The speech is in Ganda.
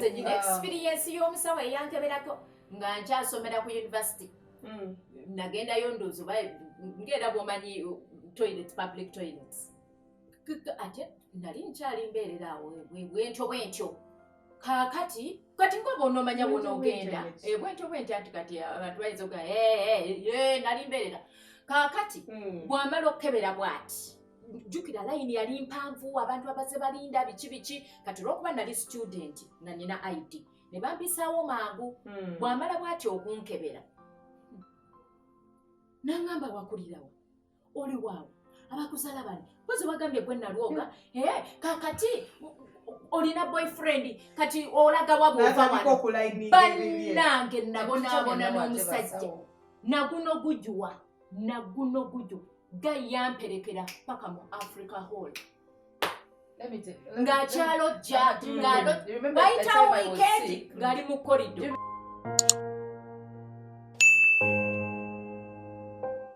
nze nyina experience y'omusawo eyankeberako nga nkyasomera ku university nagendayo ndoozi ngenda bwomanyi public toilets ate nali nkyali mbeerera awo bwentyo kakati ngoba onomanya bwonoogenda bwentyo anti kati abantu bayinza oga nali mbeerera kakati bwamala okukebera bw'ati jjukira layini yali mpanvu abantu abaze balinda biki kati olwokuba nali student nga nina ID ne bampisaawo mangu bwamala bw'ati okunkebera nangamba wakulirawo oli waawo abakuzala bano bozi bagambye gwe nalwoga kakati olina boyfriend kati olaga wabwova wano bannange nabonaabona n'omusajja naguno gujwa gayamperekera paka mu Africa Hall ng'akyalojja bayitawo weekend ng'ali mu korido